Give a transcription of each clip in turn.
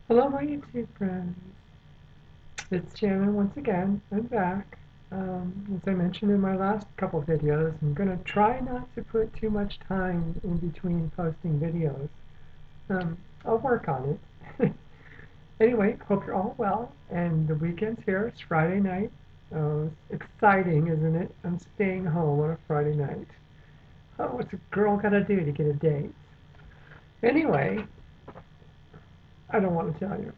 Hello, my YouTube friends. It's Shannon once again. I'm back. As I mentioned in my last couple videos, I'm going to try not to put too much time in between posting videos. I'll work on it. Anyway, hope you're all well. And the weekend's here. It's Friday night. Oh, it's exciting, isn't it? I'm staying home on a Friday night. Oh, what's a girl got to do to get a date? Anyway, I don't want to tell you.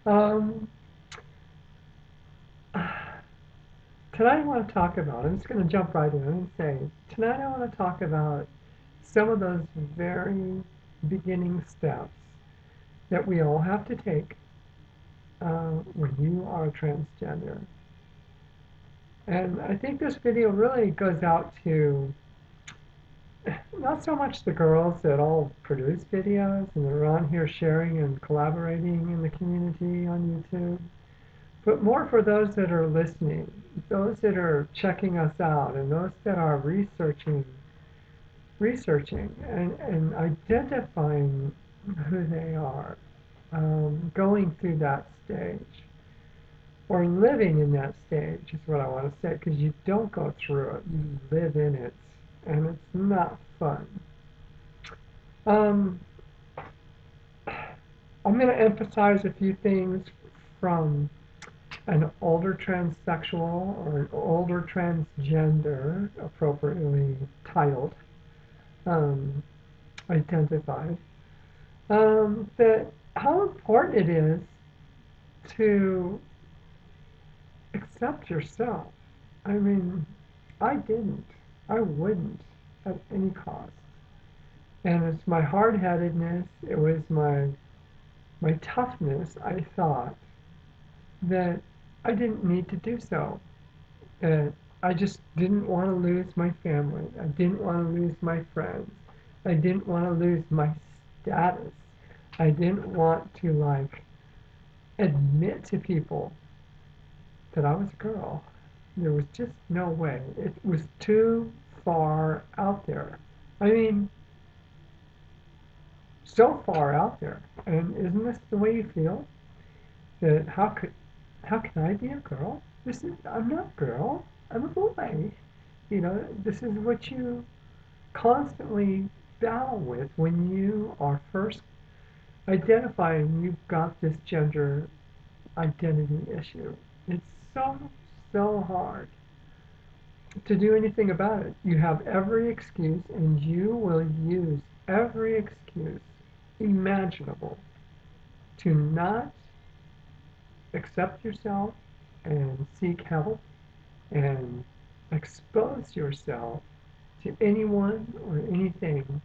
um, Tonight I want to talk about, I'm just going to jump right in and say, tonight I want to talk about some of those very beginning steps that we all have to take when you are transgender. And I think this video really goes out to not so much the girls that all produce videos and are on here sharing and collaborating in the community on YouTube, but more for those that are listening, those that are checking us out, and those that are researching and identifying who they are, going through that stage or living in that stage is what I want to say, because you don't go through it, you live in it, and it's not fun. Um, I'm going to emphasize a few things from an older transsexual or an older transgender, appropriately titled, um, identified, that how important it is to accept yourself. I mean, I didn't. I wouldn't at any cost. And it's my hard-headedness, it was my toughness, I thought, that I didn't need to do so. That I just didn't want to lose my family. I didn't want to lose my friends. I didn't want to lose my status. I didn't want to admit to people that I was a girl. There was just no way. It was too far out there. I mean, so far out there. And isn't this the way you feel? That how can I be a girl? I'm not a girl. I'm a boy. This is what you constantly battle with when you are first identifying you've got this gender identity issue. It's so, so hard to do anything about it. You have every excuse, and you will use every excuse imaginable to not accept yourself and seek help and expose yourself to anyone or anything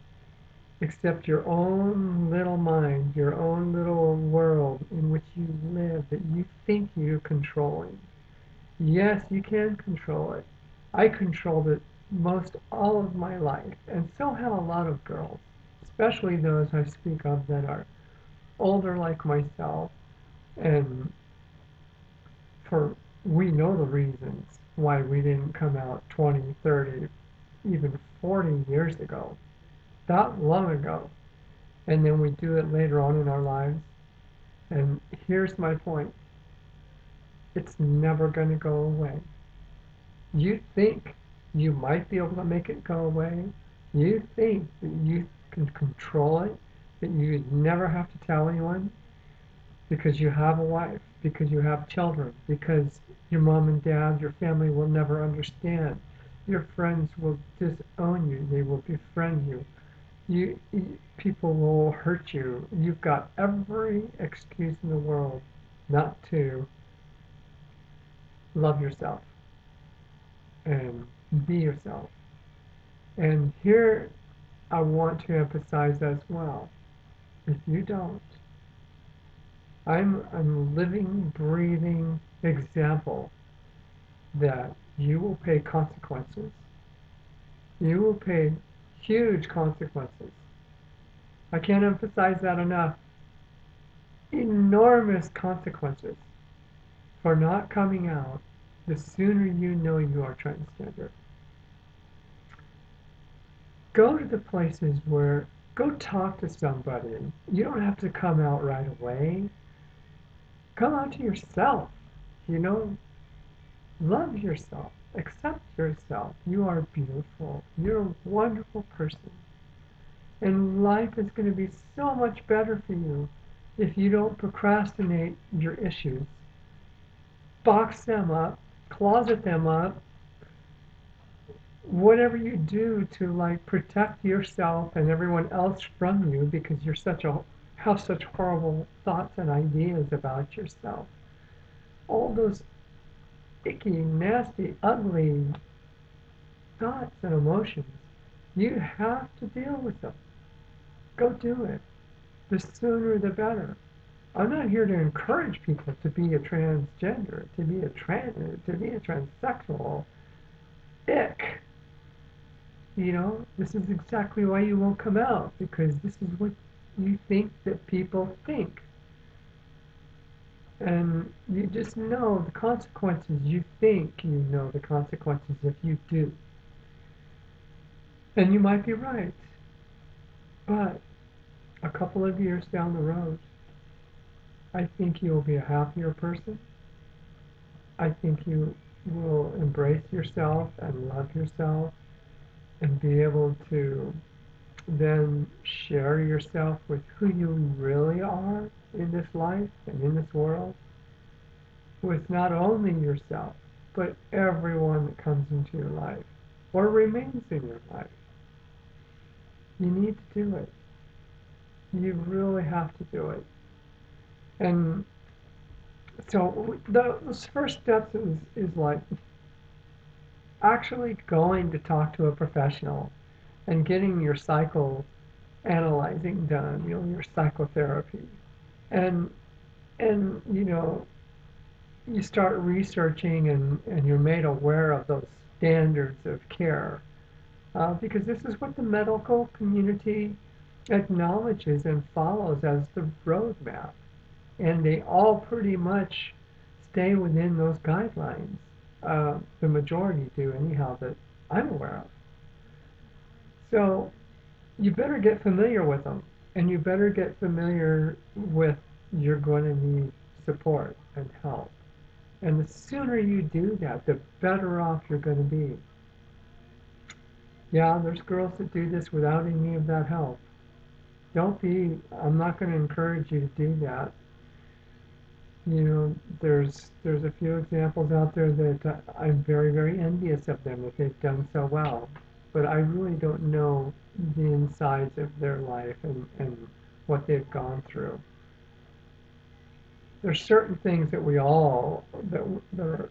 except your own little mind, your own little world in which you live that you think you're controlling. Yes, you can control it. I controlled it most all of my life, and so have a lot of girls, especially those I speak of that are older like myself, and for we know the reasons why we didn't come out 20, 30, even 40 years ago, that long ago, and then we do it later on in our lives. And here's my point: it's never going to go away. You think you might be able to make it go away. You think that you can control it, that you never have to tell anyone because you have a wife, because you have children, because your mom and dad, your family will never understand. Your friends will disown you. They will befriend you. People will hurt you. You've got every excuse in the world not to love yourself and be yourself. And here I want to emphasize as well, if you don't, I'm a living, breathing example that you will pay consequences. You will pay huge consequences. I can't emphasize that enough. Enormous consequences for not coming out the sooner you know you are transgender. Go to the places where Go talk to somebody. You don't have to come out right away. Come out to yourself. You know, love yourself. Accept yourself. You are beautiful. You're a wonderful person. And life is going to be so much better for you if you don't procrastinate your issues. Box them up, closet them up, whatever you do to like protect yourself and everyone else from you because you're such a have such horrible thoughts and ideas about yourself. All those icky, nasty, ugly thoughts and emotions, you have to deal with them. Go do it. The sooner the better. I'm not here to encourage people to be a transgender, to be a transsexual. Ick. You know, this is exactly why you won't come out, because this is what you think that people think. And you just know the consequences. You think you know the consequences if you do. And you might be right. But a couple of years down the road, I think you will be a happier person. I think you will embrace yourself and love yourself and be able to then share yourself with who you really are in this life and in this world with not only yourself, but everyone that comes into your life or remains in your life. You need to do it. You really have to do it. And so those first steps is like actually going to talk to a professional and getting your cycle analyzing done, you know, your psychotherapy. And you know, you start researching and you're made aware of those standards of care because this is what the medical community acknowledges and follows as the roadmap. And they all pretty much stay within those guidelines. The majority do, anyhow, that I'm aware of. So you better get familiar with them, and you better get familiar with you're going to need support and help. And the sooner you do that, the better off you're going to be. Yeah, there's girls that do this without any of that help. Don't be, I'm not going to encourage you to do that. You know, there's a few examples out there that I'm very, very envious of them that they've done so well. But I really don't know the insides of their life and what they've gone through. There's certain things that we all, that are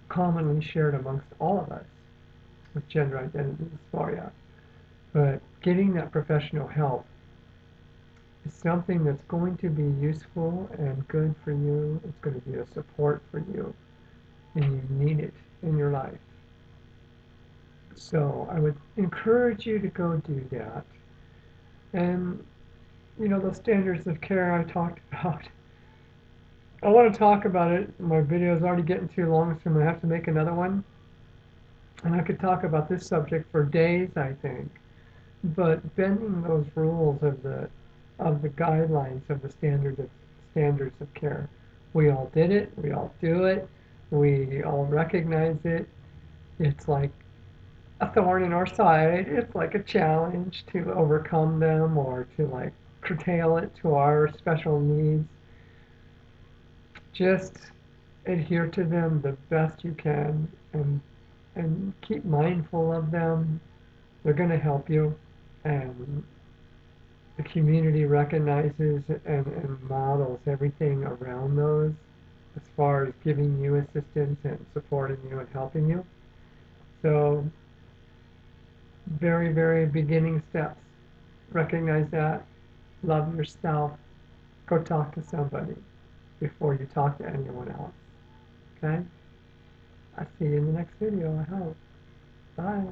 commonly shared amongst all of us with gender identity dysphoria. But getting that professional help is something that's going to be useful and good for you. It's going to be a support for you, and you need it in your life. So I would encourage you to go do that. And, you know, those standards of care I talked about, I want to talk about it. My video is already getting too long, so I'm going to have to make another one. And I could talk about this subject for days, I think. But bending those rules of the guidelines of the standards of care. We all did it. We all do it. We all recognize it. It's like a thorn in our side. It's like a challenge to overcome them or to like curtail it to our special needs. Just adhere to them the best you can and keep mindful of them. They're going to help you, and the community recognizes and models everything around those as far as giving you assistance and supporting you and helping you. So very, very beginning steps. Recognize that. Love yourself. Go talk to somebody before you talk to anyone else. Okay? I'll see you in the next video, I hope. Bye.